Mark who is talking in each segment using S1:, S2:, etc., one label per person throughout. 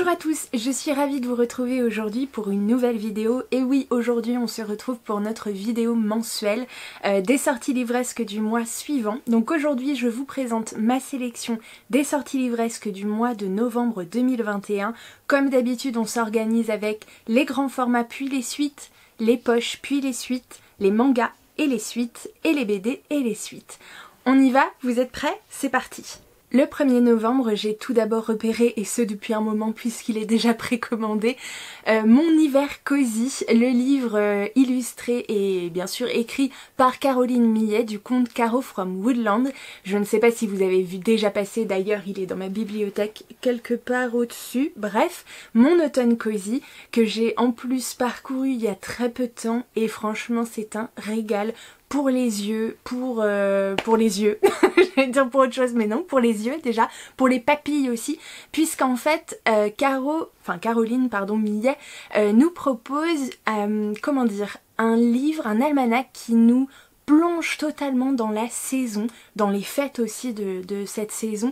S1: Bonjour à tous, je suis ravie de vous retrouver aujourd'hui pour une nouvelle vidéo. Et oui, aujourd'hui on se retrouve pour notre vidéo mensuelle des sorties livresques du mois suivant. Donc aujourd'hui je vous présente ma sélection des sorties livresques du mois de novembre 2021. Comme d'habitude on s'organise avec les grands formats puis les suites, les poches puis les suites, les mangas et les suites, et les BD et les suites. On y va? Vous êtes prêts? C'est parti! Le 1er novembre, j'ai tout d'abord repéré, et ce depuis un moment puisqu'il est déjà précommandé, Mon hiver cosy, le livre illustré et bien sûr écrit par Caroline Millet du conte Caro from Woodland. Je ne sais pas si vous avez vu déjà passer, d'ailleurs il est dans ma bibliothèque quelque part au-dessus. Bref, mon automne cosy que j'ai en plus parcouru il y a très peu de temps et franchement c'est un régal. Pour les yeux, pour les yeux, j'allais dire pour autre chose mais non, pour les yeux déjà, pour les papilles aussi, puisqu'en fait Caroline Millet nous propose, comment dire, un livre, un almanach qui nous plonge totalement dans la saison, dans les fêtes aussi de cette saison,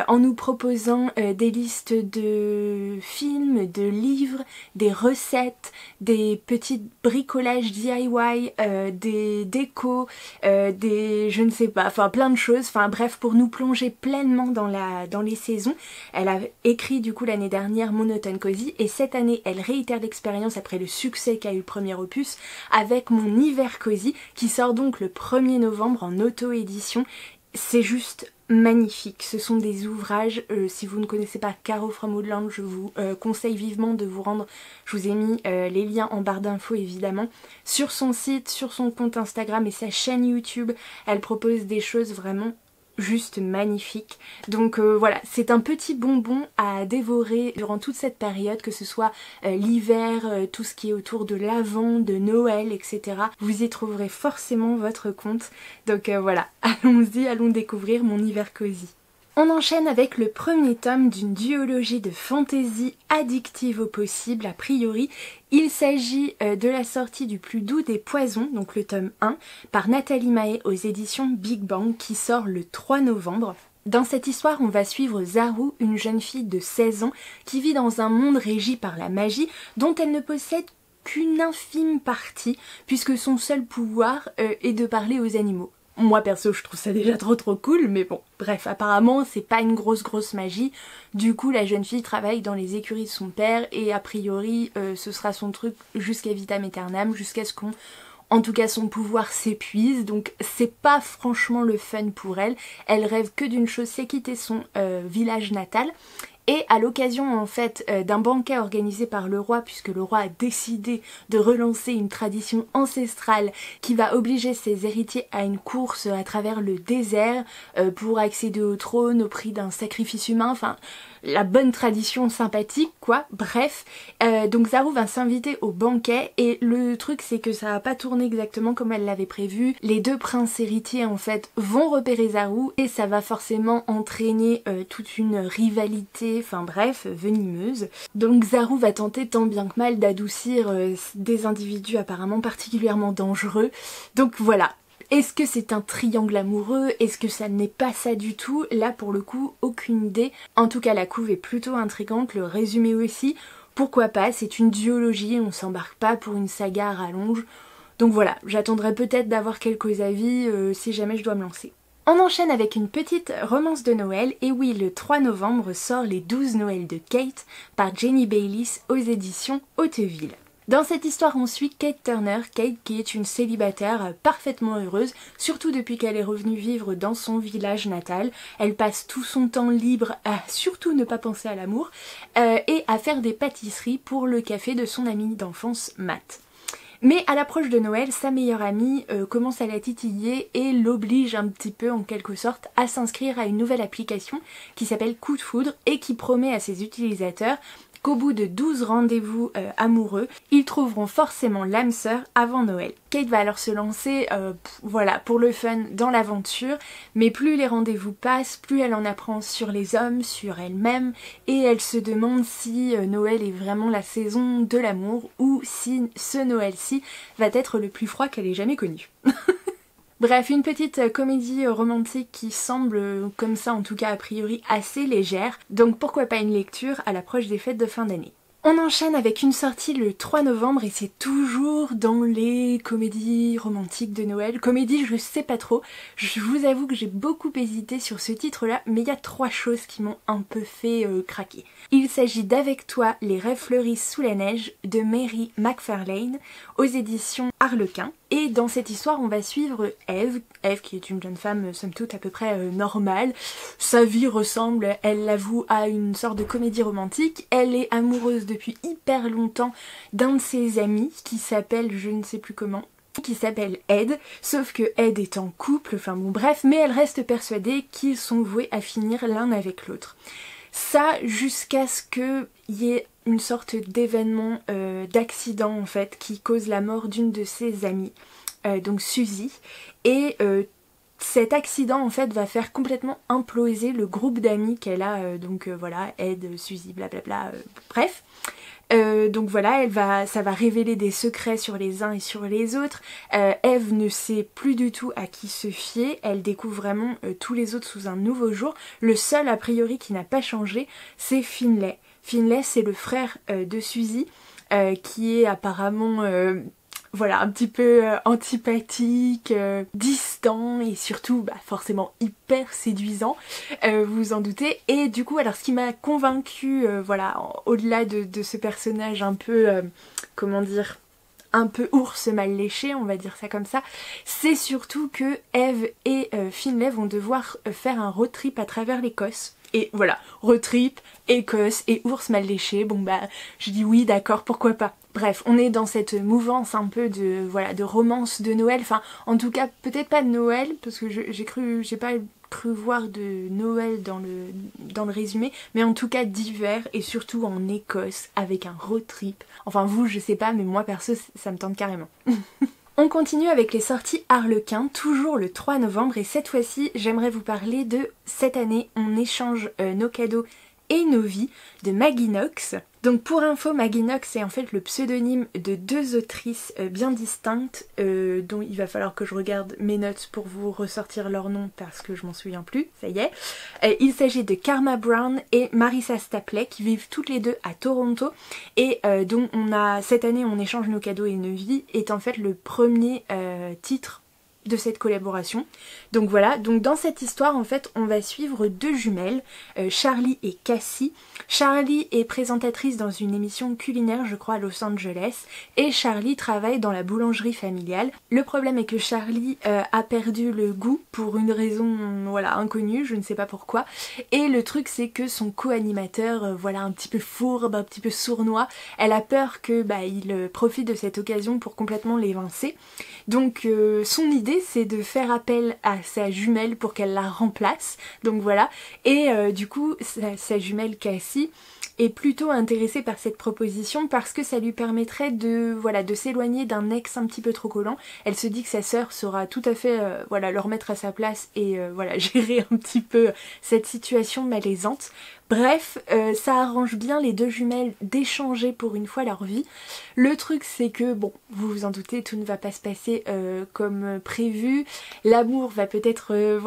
S1: en nous proposant des listes de films, de livres, des recettes, des petits bricolages DIY, des décos, des je ne sais pas, enfin plein de choses, enfin bref, pour nous plonger pleinement dans les saisons. Elle a écrit du coup l'année dernière Mon automne cosy et cette année elle réitère l'expérience après le succès qu'a eu le premier opus avec Mon hiver cosy qui sort donc le 1er novembre en auto-édition. C'est juste magnifique, ce sont des ouvrages, si vous ne connaissez pas Caro from Woodland, je vous conseille vivement de vous rendre, je vous ai mis les liens en barre d'infos évidemment, sur son site, sur son compte Instagram et sa chaîne YouTube, elle propose des choses vraiment juste magnifique. Donc voilà, c'est un petit bonbon à dévorer durant toute cette période, que ce soit l'hiver, tout ce qui est autour de l'Avent, de Noël, etc. Vous y trouverez forcément votre compte. Donc voilà, allons-y, allons découvrir Mon hiver cosy. On enchaîne avec le premier tome d'une duologie de fantasy addictive au possible, a priori. Il s'agit de la sortie du plus doux des poisons, donc le tome 1, par Nathalie Mahé aux éditions Big Bang, qui sort le 3 novembre. Dans cette histoire, on va suivre Zaru, une jeune fille de 16 ans, qui vit dans un monde régi par la magie, dont elle ne possède qu'une infime partie, puisque son seul pouvoir est de parler aux animaux. Moi perso je trouve ça déjà trop cool, mais bon, bref, apparemment c'est pas une grosse magie. Du coup la jeune fille travaille dans les écuries de son père et a priori ce sera son truc jusqu'à vitam aeternam, jusqu'à ce en tout cas son pouvoir s'épuise, donc c'est pas franchement le fun pour elle. Elle rêve que d'une chose, c'est quitter son village natal. Et à l'occasion en fait d'un banquet organisé par le roi, puisque le roi a décidé de relancer une tradition ancestrale qui va obliger ses héritiers à une course à travers le désert pour accéder au trône au prix d'un sacrifice humain, enfin la bonne tradition sympathique quoi, bref. Donc Zaru va s'inviter au banquet et le truc c'est que ça va pas tourner exactement comme elle l'avait prévu. Les deux princes héritiers en fait vont repérer Zaru et ça va forcément entraîner toute une rivalité, enfin bref, venimeuse. Donc Zaru va tenter tant bien que mal d'adoucir des individus apparemment particulièrement dangereux. Donc voilà. Est-ce que c'est un triangle amoureux? Est-ce que ça n'est pas ça du tout? Là pour le coup, aucune idée. En tout cas la couve est plutôt intrigante, le résumé aussi. Pourquoi pas, c'est une duologie, on s'embarque pas pour une saga à rallonge. Donc voilà, j'attendrai peut-être d'avoir quelques avis si jamais je dois me lancer. On enchaîne avec une petite romance de Noël, et oui, le 3 novembre sort Les 12 Noëls de Kate par Jenny Bayliss aux éditions Hauteville. Dans cette histoire, on suit Kate Turner, Kate qui est une célibataire parfaitement heureuse, surtout depuis qu'elle est revenue vivre dans son village natal. Elle passe tout son temps libre à surtout ne pas penser à l'amour et à faire des pâtisseries pour le café de son amie d'enfance Matt. Mais à l'approche de Noël, sa meilleure amie commence à la titiller et l'oblige un petit peu en quelque sorte à s'inscrire à une nouvelle application qui s'appelle Coup de foudre et qui promet à ses utilisateurs qu'au bout de 12 rendez-vous amoureux, ils trouveront forcément l'âme sœur avant Noël. Kate va alors se lancer, voilà, pour le fun dans l'aventure, mais plus les rendez-vous passent, plus elle en apprend sur les hommes, sur elle-même, et elle se demande si Noël est vraiment la saison de l'amour, ou si ce Noël-ci va être le plus froid qu'elle ait jamais connu. Bref, une petite comédie romantique qui semble, comme ça en tout cas a priori, assez légère, donc pourquoi pas une lecture à l'approche des fêtes de fin d'année. On enchaîne avec une sortie le 3 novembre et c'est toujours dans les comédies romantiques de Noël. Comédie, je sais pas trop. Je vous avoue que j'ai beaucoup hésité sur ce titre-là, mais il y a 3 choses qui m'ont un peu fait craquer. Il s'agit d'Avec toi, les rêves fleurissent sous la neige de Mary McFarlane aux éditions Harlequin. Et dans cette histoire, on va suivre Eve qui est une jeune femme somme toute à peu près normale. Sa vie ressemble, elle l'avoue, à une sorte de comédie romantique. Elle est amoureuse depuis hyper longtemps d'un de ses amis qui s'appelle, je ne sais plus comment, qui s'appelle Ed, sauf que Ed est en couple, enfin bon bref, mais elle reste persuadée qu'ils sont voués à finir l'un avec l'autre. Ça jusqu'à ce qu'il y ait une sorte d'événement, d'accident en fait, qui cause la mort d'une de ses amies, donc Suzy, et cet accident en fait va faire complètement imploser le groupe d'amis qu'elle a, donc voilà, Ed, Suzy, blablabla, bref. Donc voilà, ça va révéler des secrets sur les uns et sur les autres. Eve ne sait plus du tout à qui se fier, elle découvre vraiment tous les autres sous un nouveau jour. Le seul a priori qui n'a pas changé, c'est Finlay. Finlay, c'est le frère de Suzy, qui est apparemment voilà, un petit peu antipathique, distant et surtout forcément hyper séduisant, vous vous en doutez. Et du coup, alors ce qui m'a convaincue, voilà, au-delà de ce personnage un peu, comment dire, un peu ours mal léché, on va dire ça comme ça, c'est surtout que Eve et Finlay vont devoir faire un road trip à travers l'Écosse. Et voilà, road trip, Écosse et ours mal léché, bon je dis oui d'accord, pourquoi pas. Bref, on est dans cette mouvance un peu de, voilà, de romance de Noël, enfin en tout cas peut-être pas de Noël, parce que j'ai pas cru voir de Noël dans le résumé, mais en tout cas d'hiver et surtout en Écosse avec un road trip. Enfin vous je sais pas, mais moi perso ça me tente carrément. On continue avec les sorties Harlequin, toujours le 3 novembre, et cette fois-ci j'aimerais vous parler de Cette année on échange nos cadeaux et nos vies de Maggie Knox. Donc pour info, Maggie Knox c'est en fait le pseudonyme de 2 autrices bien distinctes, dont il va falloir que je regarde mes notes pour vous ressortir leur nom parce que je m'en souviens plus, ça y est. Il s'agit de Karma Brown et Marissa Stapley qui vivent toutes les deux à Toronto, et donc Cette année on échange nos cadeaux et nos vies est en fait le premier titre de cette collaboration. Donc voilà, donc dans cette histoire en fait on va suivre 2 jumelles, Charlie et Cassie. Charlie est présentatrice dans une émission culinaire je crois à Los Angeles, et Charlie travaille dans la boulangerie familiale. Le problème est que Charlie a perdu le goût pour une raison voilà inconnue, je ne sais pas pourquoi, et le truc c'est que son co-animateur voilà un petit peu fourbe, un petit peu sournois, elle a peur que il profite de cette occasion pour complètement l'évincer. Donc son idée c'est de faire appel à sa jumelle pour qu'elle la remplace, donc voilà, et du coup sa jumelle Cassie est plutôt intéressée par cette proposition parce que ça lui permettrait de s'éloigner d'un ex un petit peu trop collant. Elle se dit que sa sœur saura tout à fait le remettre à sa place et gérer un petit peu cette situation malaisante. Bref, ça arrange bien les 2 jumelles d'échanger pour une fois leur vie. Le truc c'est que, bon, vous vous en doutez, tout ne va pas se passer comme prévu. L'amour va peut-être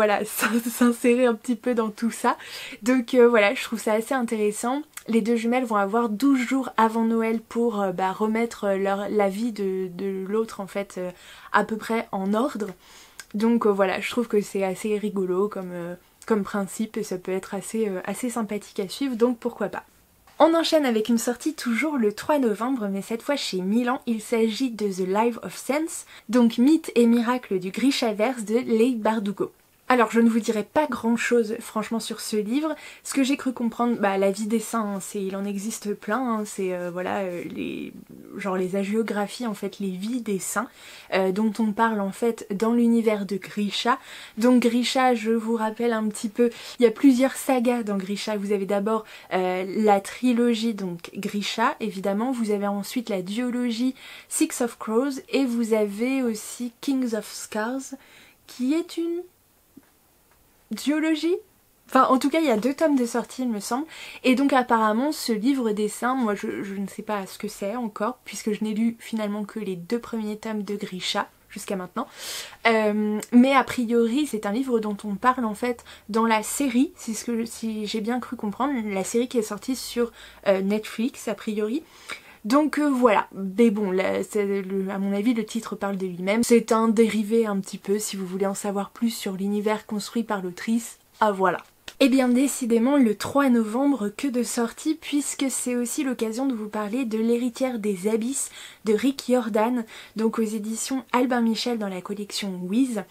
S1: s'insérer un petit peu dans tout ça. Donc voilà, je trouve ça assez intéressant. Les 2 jumelles vont avoir 12 jours avant Noël pour remettre la vie de l'autre en fait à peu près en ordre. Donc voilà, je trouve que c'est assez rigolo comme principe et ça peut être assez sympathique à suivre, donc pourquoi pas. On enchaîne avec une sortie toujours le 3 novembre, mais cette fois chez Milan. Il s'agit de The Life of Sense, donc Mythes et miracles du Grishaverse de Leigh Bardugo. Alors je ne vous dirai pas grand chose franchement sur ce livre. Ce que j'ai cru comprendre, la vie des saints, il en existe plein, c'est les hagiographies en fait, les vies des saints dont on parle en fait dans l'univers de Grisha. Donc Grisha, je vous rappelle un petit peu, il y a plusieurs sagas dans Grisha. Vous avez d'abord la trilogie donc Grisha évidemment, vous avez ensuite la duologie Six of Crows et vous avez aussi Kings of Scars qui est une duologie. Enfin en tout cas il y a 2 tomes de sortie il me semble, et donc apparemment ce livre des saints, moi je ne sais pas ce que c'est encore puisque je n'ai lu finalement que les 2 premiers tomes de Grisha. jusqu'à maintenant. Mais a priori c'est un livre dont on parle en fait dans la série, si j'ai bien cru comprendre, la série qui est sortie sur Netflix a priori. Donc voilà, mais bon, là, à mon avis le titre parle de lui-même. C'est un dérivé un petit peu si vous voulez en savoir plus sur l'univers construit par l'autrice, voilà. Et bien décidément le 3 novembre, que de sortie, puisque c'est aussi l'occasion de vous parler de L'héritière des abysses de Rick Riordan, donc aux éditions Albin Michel dans la collection Wiz.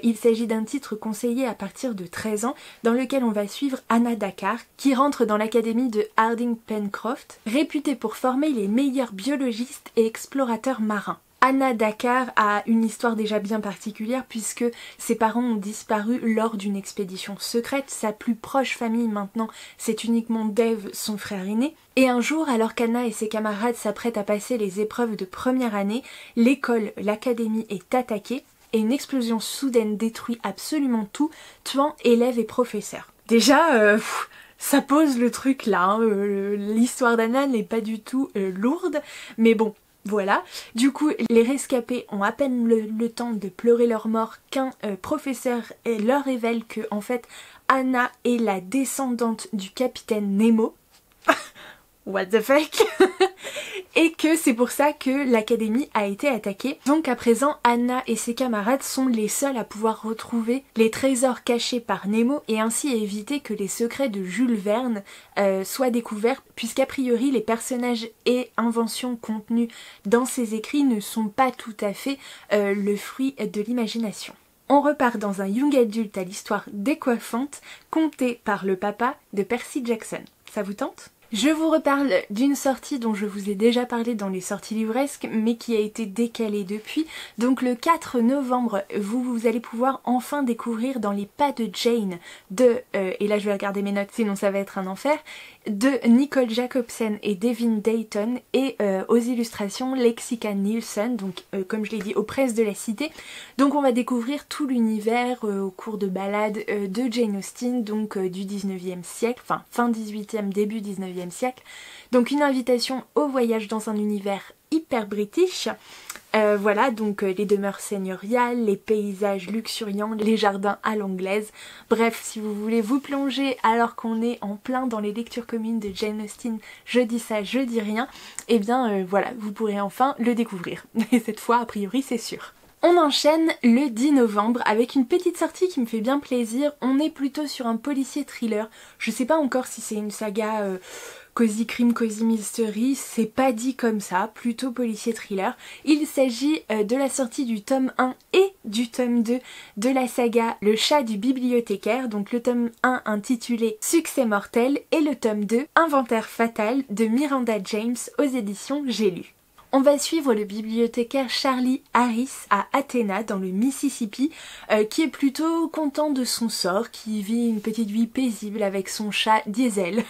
S1: Il s'agit d'un titre conseillé à partir de 13 ans, dans lequel on va suivre Anna Dakar, qui rentre dans l'académie de Harding Pencroft, réputée pour former les meilleurs biologistes et explorateurs marins. Anna Dakar a une histoire déjà bien particulière puisque ses parents ont disparu lors d'une expédition secrète. Sa plus proche famille maintenant, c'est uniquement Dave, son frère aîné. Et un jour, alors qu'Anna et ses camarades s'apprêtent à passer les épreuves de première année, l'école, l'académie est attaquée et une explosion soudaine détruit absolument tout, tuant élèves et professeurs. Déjà, ça pose le truc là, hein. L'histoire d'Anna n'est pas du tout lourde, mais bon. Voilà, du coup les rescapés ont à peine le temps de pleurer leur mort qu'un professeur leur révèle que en fait Anna est la descendante du capitaine Nemo. What the fuck. Et que c'est pour ça que l'académie a été attaquée. Donc à présent, Anna et ses camarades sont les seuls à pouvoir retrouver les trésors cachés par Nemo et ainsi éviter que les secrets de Jules Verne soient découverts, puisqu'a priori les personnages et inventions contenus dans ses écrits ne sont pas tout à fait le fruit de l'imagination. On repart dans un young adulte à l'histoire décoiffante, contée par le papa de Percy Jackson. Ça vous tente ? Je vous reparle d'une sortie dont je vous ai déjà parlé dans les sorties livresques mais qui a été décalée depuis. Donc le 4 novembre, vous allez pouvoir enfin découvrir Dans les pas de Jane et là je vais regarder mes notes sinon ça va être un enfer, de Nicole Jacobsen et Devin Dayton et aux illustrations Lexica Nielsen, donc comme je l'ai dit aux presses de la cité. Donc on va découvrir tout l'univers au cours de balades de Jane Austen, donc du 19e siècle, enfin fin 18e, début 19e siècle. Donc une invitation au voyage dans un univers hyper british. Voilà, donc les demeures seigneuriales, les paysages luxuriants, les jardins à l'anglaise. Bref, si vous voulez vous plonger alors qu'on est en plein dans les lectures communes de Jane Austen, je dis ça, je dis rien, et bien voilà, vous pourrez enfin le découvrir. Et cette fois, a priori, c'est sûr. On enchaîne le 10 novembre avec une petite sortie qui me fait bien plaisir. On est plutôt sur un policier thriller. Je sais pas encore si c'est une saga Cozy Crime, Cozy Mystery, c'est pas dit comme ça, plutôt policier thriller. Il s'agit de la sortie du tome 1 et du tome 2 de la saga Le chat du bibliothécaire, donc le tome 1 intitulé Succès mortel et le tome 2 Inventaire fatal de Miranda James aux éditions J'ai lu. On va suivre le bibliothécaire Charlie Harris à Athéna dans le Mississippi qui est plutôt content de son sort, qui vit une petite vie paisible avec son chat Diesel,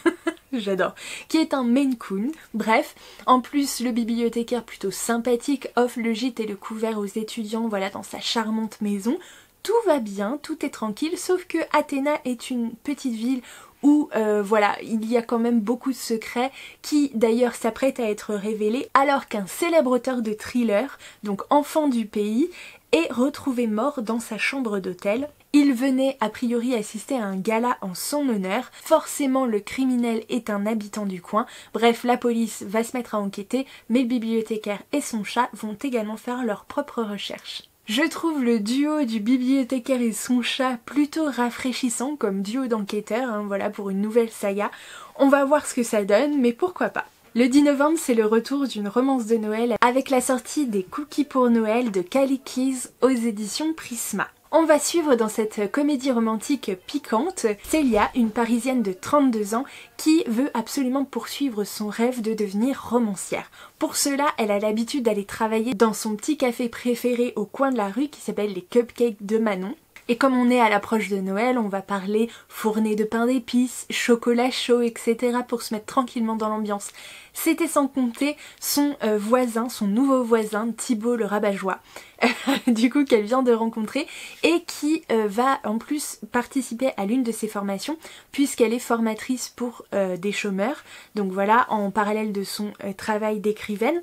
S1: j'adore, qui est un Maine Coon. Bref, en plus le bibliothécaire plutôt sympathique offre le gîte et le couvert aux étudiants, voilà, dans sa charmante maison. Tout va bien, tout est tranquille, sauf que Athéna est une petite ville où voilà, il y a quand même beaucoup de secrets qui d'ailleurs s'apprêtent à être révélés alors qu'un célèbre auteur de thriller, donc enfant du pays, est retrouvé mort dans sa chambre d'hôtel. Il venait a priori assister à un gala en son honneur, forcément le criminel est un habitant du coin, bref la police va se mettre à enquêter, mais le bibliothécaire et son chat vont également faire leurs propres recherches. Je trouve le duo du bibliothécaire et son chat plutôt rafraîchissant comme duo d'enquêteurs, hein, voilà pour une nouvelle saga. On va voir ce que ça donne, mais pourquoi pas. Le 10 novembre, c'est le retour d'une romance de Noël avec la sortie des Cookies pour Noël de Callie Keys aux éditions Prisma. On va suivre dans cette comédie romantique piquante Célia, une Parisienne de 32 ans qui veut absolument poursuivre son rêve de devenir romancière. Pour cela, elle a l'habitude d'aller travailler dans son petit café préféré au coin de la rue qui s'appelle les Cupcakes de Manon. Et comme on est à l'approche de Noël, on va parler fournée de pain d'épices, chocolat chaud, etc. pour se mettre tranquillement dans l'ambiance. C'était sans compter son voisin, son nouveau voisin, Thibaut le rabat-joie, du coup qu'elle vient de rencontrer et qui va en plus participer à l'une de ses formations puisqu'elle est formatrice pour des chômeurs. Donc voilà, en parallèle de son travail d'écrivaine.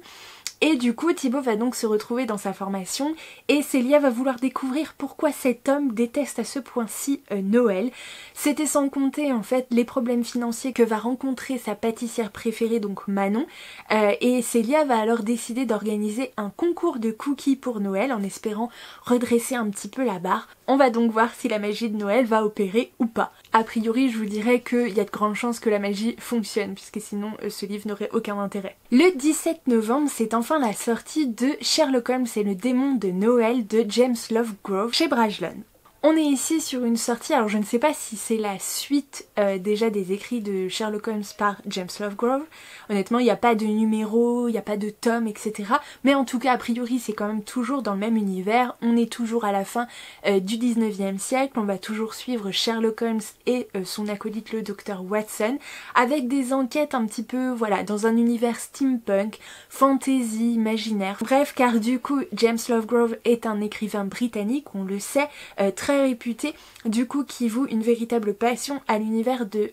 S1: Et du coup Thibaut va donc se retrouver dans sa formation et Célia va vouloir découvrir pourquoi cet homme déteste à ce point-ci Noël. C'était sans compter en fait les problèmes financiers que va rencontrer sa pâtissière préférée, donc Manon, et Célia va alors décider d'organiser un concours de cookies pour Noël en espérant redresser un petit peu la barre. On va donc voir si la magie de Noël va opérer ou pas. A priori je vous dirais qu'il y a de grandes chances que la magie fonctionne puisque sinon ce livre n'aurait aucun intérêt. Le 17 novembre c'est enfin la sortie de Sherlock Holmes et le démon de Noël de James Lovegrove chez Brajlon. On est ici sur une sortie, alors je ne sais pas si c'est la suite déjà des écrits de Sherlock Holmes par James Lovegrove. Honnêtement, il n'y a pas de numéro, il n'y a pas de tome, etc. Mais en tout cas, a priori, c'est quand même toujours dans le même univers. On est toujours à la fin du 19e siècle. On va toujours suivre Sherlock Holmes et son acolyte, le docteur Watson, avec des enquêtes un petit peu, voilà, dans un univers steampunk, fantasy, imaginaire. Bref, car du coup, James Lovegrove est un écrivain britannique, on le sait, très réputé, du coup qui voue une véritable passion à l'univers de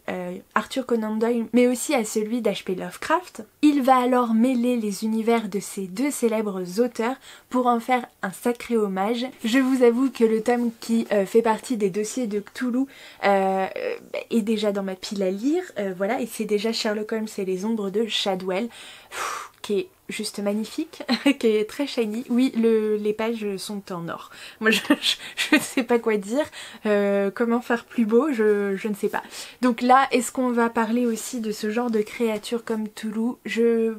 S1: Arthur Conan Doyle, mais aussi à celui d'H.P. Lovecraft. Il va alors mêler les univers de ces deux célèbres auteurs pour en faire un sacré hommage. Je vous avoue que le tome qui fait partie des dossiers de Cthulhu est déjà dans ma pile à lire, voilà, et c'est déjà Sherlock Holmes et les ombres de Shadwell, qui est juste magnifique, qui est très shiny. Oui, les pages sont en or. Moi je ne sais pas quoi dire, comment faire plus beau, je ne sais pas. Donc là, est-ce qu'on va parler aussi de ce genre de créatures comme Cthulhu?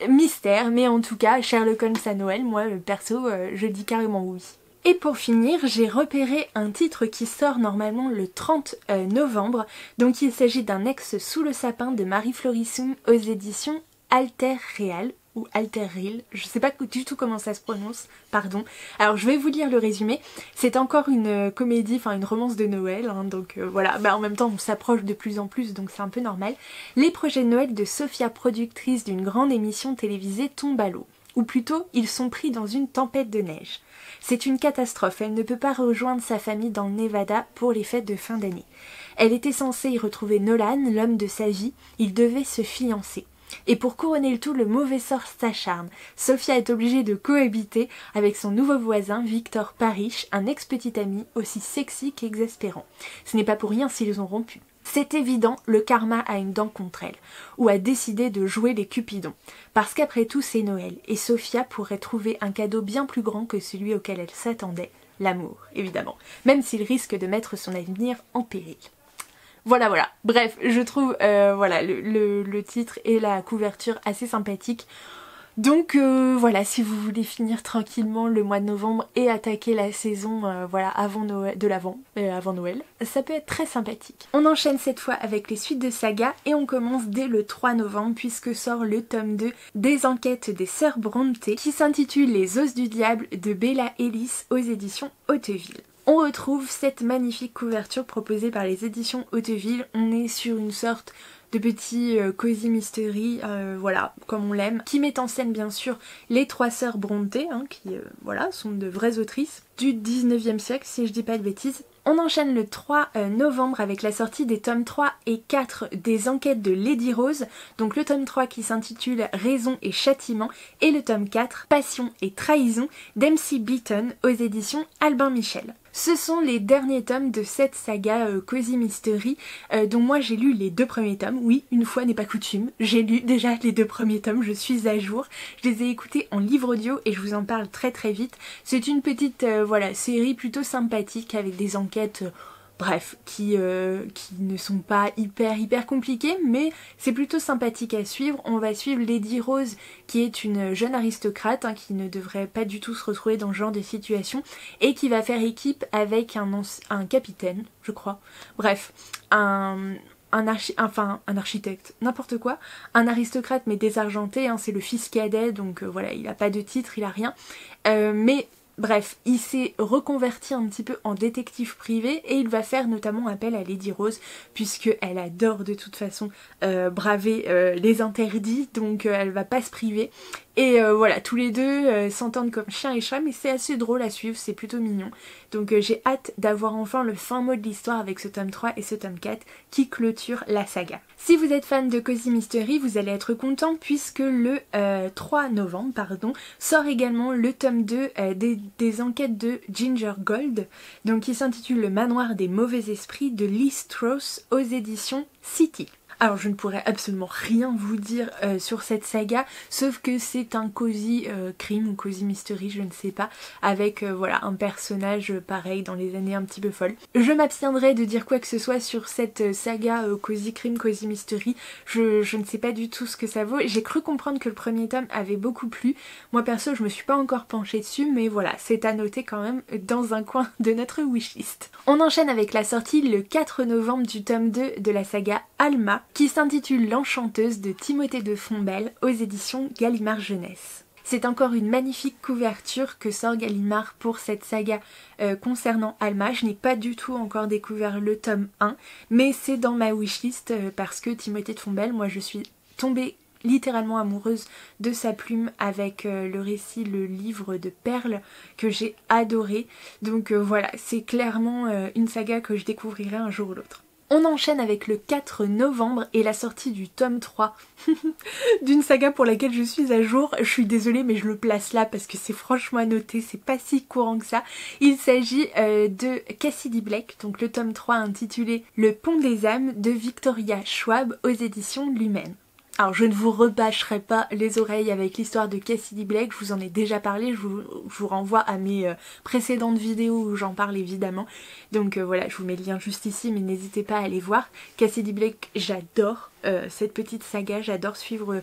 S1: Mystère, mais en tout cas, Sherlock Holmes à Noël, moi perso, je dis carrément oui. Et pour finir, j'ai repéré un titre qui sort normalement le 30 novembre, donc il s'agit d'un ex sous le sapin de Marie Florissoum aux éditions Alter Real ou Alter Real, je sais pas du tout comment ça se prononce, pardon. Alors je vais vous lire le résumé. C'est encore une comédie, enfin une romance de Noël, hein, donc voilà, en même temps on s'approche de plus en plus donc c'est un peu normal. Les projets de Noël de Sophia, productrice d'une grande émission télévisée, tombent à l'eau. Ou plutôt, ils sont pris dans une tempête de neige. C'est une catastrophe, elle ne peut pas rejoindre sa famille dans le Nevada pour les fêtes de fin d'année. Elle était censée y retrouver Nolan, l'homme de sa vie, ils devaient se fiancer. Et pour couronner le tout, le mauvais sort s'acharne. Sophia est obligée de cohabiter avec son nouveau voisin, Victor Parrish, un ex-petit ami aussi sexy qu'exaspérant. Ce n'est pas pour rien s'ils ont rompu. C'est évident, le karma a une dent contre elle, ou a décidé de jouer les cupidons. Parce qu'après tout c'est Noël, et Sophia pourrait trouver un cadeau bien plus grand que celui auquel elle s'attendait, l'amour, évidemment, même s'il risque de mettre son avenir en péril. Voilà. Bref, je trouve voilà, le titre et la couverture assez sympathiques. Donc voilà, si vous voulez finir tranquillement le mois de novembre et attaquer la saison voilà, avant Noël, avant Noël, ça peut être très sympathique. On enchaîne cette fois avec les suites de saga et on commence dès le 3 novembre puisque sort le tome 2 des enquêtes des sœurs Brontë qui s'intitule Les os du diable de Bella Ellis aux éditions Hauteville. On retrouve cette magnifique couverture proposée par les éditions Hauteville. On est sur une sorte de petit cosy mystery, voilà, comme on l'aime, qui met en scène bien sûr les trois sœurs Brontë, hein, qui voilà, sont de vraies autrices du 19e siècle si je dis pas de bêtises. On enchaîne le 3 novembre avec la sortie des tomes 3 et 4 des enquêtes de Lady Rose, donc le tome 3 qui s'intitule Raison et Châtiment et le tome 4 Passion et Trahison d'M.C. Beaton aux éditions Albin Michel. Ce sont les derniers tomes de cette saga Cosy Mystery dont moi j'ai lu les 2 premiers tomes. Oui, une fois n'est pas coutume, j'ai lu déjà les 2 premiers tomes, je suis à jour. Je les ai écoutés en livre audio et je vous en parle très vite. C'est une petite voilà, série plutôt sympathique avec des enquêtes bref, qui ne sont pas hyper compliquées, mais c'est plutôt sympathique à suivre. On va suivre Lady Rose, qui est une jeune aristocrate, hein, qui ne devrait pas du tout se retrouver dans ce genre de situation, et qui va faire équipe avec un capitaine, je crois. Bref, un architecte, n'importe quoi, un aristocrate mais désargenté, hein, c'est le fils cadet, donc voilà, il a pas de titre, il a rien, mais bref, il s'est reconverti un petit peu en détective privé et il va faire notamment appel à Lady Rose puisqu'elle adore de toute façon braver les interdits, donc elle va pas se priver Et voilà, tous les deux s'entendent comme chien et chat, mais c'est assez drôle à suivre, c'est plutôt mignon. Donc j'ai hâte d'avoir enfin le fin mot de l'histoire avec ce tome 3 et ce tome 4 qui clôture la saga. Si vous êtes fan de Cozy Mystery, vous allez être content puisque le 3 novembre sort également le tome 2 des enquêtes de Ginger Gold, donc qui s'intitule Le manoir des mauvais esprits de Lee Strauss aux éditions City. Alors je ne pourrais absolument rien vous dire sur cette saga, sauf que c'est un cosy crime ou cosy mystery, je ne sais pas, avec voilà un personnage pareil dans les années un petit peu folles. Je m'abstiendrai de dire quoi que ce soit sur cette saga cosy crime, cosy mystery, je ne sais pas du tout ce que ça vaut. J'ai cru comprendre que le premier tome avait beaucoup plu, moi perso je me suis pas encore penchée dessus, mais voilà, c'est à noter quand même dans un coin de notre wishlist. On enchaîne avec la sortie le 4 novembre du tome 2 de la saga Alma, qui s'intitule L'Enchanteuse de Timothée de Fombelle aux éditions Gallimard Jeunesse. C'est encore une magnifique couverture que sort Gallimard pour cette saga concernant Alma. Je n'ai pas du tout encore découvert le tome 1, mais c'est dans ma wishlist parce que Timothée de Fombelle, moi je suis tombée littéralement amoureuse de sa plume avec le récit, le livre de Perles que j'ai adoré. Donc voilà, c'est clairement une saga que je découvrirai un jour ou l'autre. On enchaîne avec le 4 novembre et la sortie du tome 3 d'une saga pour laquelle je suis à jour. Je suis désolée mais je le place là parce que c'est franchement à noter, c'est pas si courant que ça. Il s'agit de Cassidy Blake, donc le tome 3 intitulé Le Pont des âmes de Victoria Schwab aux éditions Lumen. Alors je ne vous rebâcherai pas les oreilles avec l'histoire de Cassidy Blake, je vous en ai déjà parlé, je vous renvoie à mes précédentes vidéos où j'en parle évidemment. Donc voilà, je vous mets le lien juste ici mais n'hésitez pas à aller voir. Cassidy Blake, j'adore cette petite saga, j'adore suivre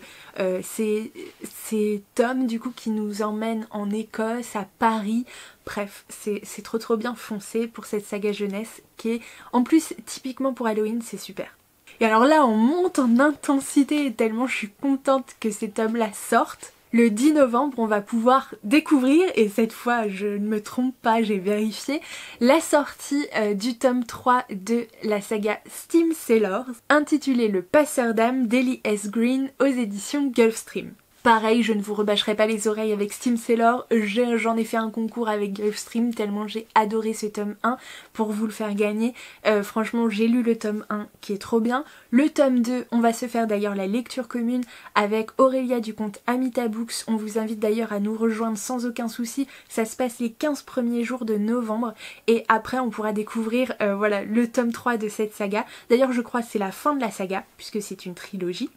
S1: ces tomes du coup qui nous emmènent en Écosse, à Paris. Bref, c'est trop bien, foncé pour cette saga jeunesse qui est en plus typiquement pour Halloween, c'est super. Et alors là on monte en intensité tellement je suis contente que ces tomes-là sortent. Le 10 novembre on va pouvoir découvrir, et cette fois je ne me trompe pas, j'ai vérifié, la sortie du tome 3 de la saga Steam Sailors, intitulé Le Passeur d'âme d'Ellie S. Green aux éditions Gulfstream. Pareil, je ne vous rebâcherai pas les oreilles avec Steam Sailor, j'en ai fait un concours avec Gulfstream tellement j'ai adoré ce tome 1 pour vous le faire gagner. Franchement j'ai lu le tome 1 qui est trop bien. Le tome 2, on va se faire d'ailleurs la lecture commune avec Aurélia du compte Amita Books. On vous invite d'ailleurs à nous rejoindre sans aucun souci. Ça se passe les 15 premiers jours de novembre et après on pourra découvrir voilà, le tome 3 de cette saga. D'ailleurs je crois que c'est la fin de la saga puisque c'est une trilogie.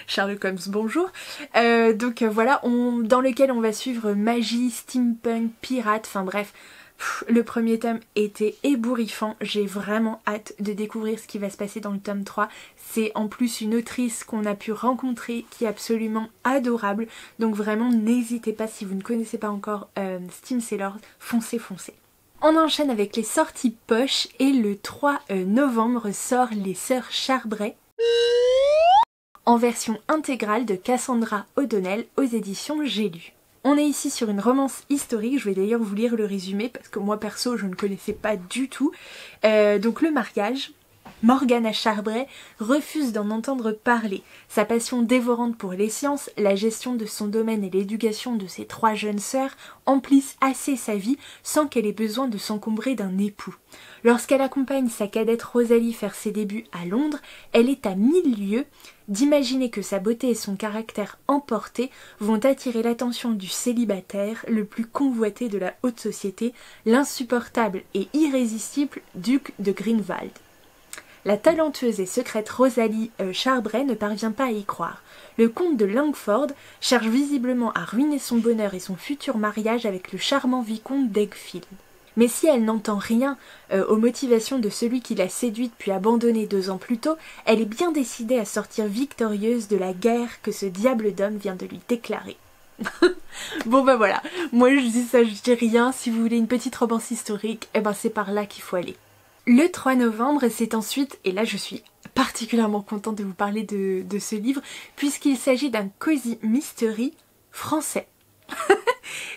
S1: Sherlock Holmes bonjour. Donc voilà, dans lequel on va suivre magie, steampunk, pirate, enfin bref. Le premier tome était ébouriffant, j'ai vraiment hâte de découvrir ce qui va se passer dans le tome 3. C'est en plus une autrice qu'on a pu rencontrer qui est absolument adorable. Donc vraiment n'hésitez pas, si vous ne connaissez pas encore Steam Sailors, foncez. On enchaîne avec les sorties poche et le 3 novembre sort Les Sœurs Charbret en version intégrale de Cassandra O'Donnell aux éditions J'ai lu. On est ici sur une romance historique, je vais d'ailleurs vous lire le résumé parce que moi perso je ne connaissais pas du tout. Donc le mariage, Morgana Charbret refuse d'en entendre parler. Sa passion dévorante pour les sciences, la gestion de son domaine et l'éducation de ses 3 jeunes sœurs emplissent assez sa vie sans qu'elle ait besoin de s'encombrer d'un époux. Lorsqu'elle accompagne sa cadette Rosalie faire ses débuts à Londres, elle est à 1000 lieues d'imaginer que sa beauté et son caractère emporté vont attirer l'attention du célibataire le plus convoité de la haute société, l'insupportable et irrésistible duc de Greenwald. La talentueuse et secrète Rosalie Charbret ne parvient pas à y croire. Le comte de Langford cherche visiblement à ruiner son bonheur et son futur mariage avec le charmant vicomte d'Eggfield. Mais si elle n'entend rien aux motivations de celui qui l'a séduite puis abandonnée 2 ans plus tôt, elle est bien décidée à sortir victorieuse de la guerre que ce diable d'homme vient de lui déclarer. Bon bah voilà, moi je dis ça, je dis rien, si vous voulez une petite romance historique, eh ben c'est par là qu'il faut aller. Le 3 novembre, c'est ensuite, et là je suis particulièrement contente de vous parler de ce livre, puisqu'il s'agit d'un cosy mystery français.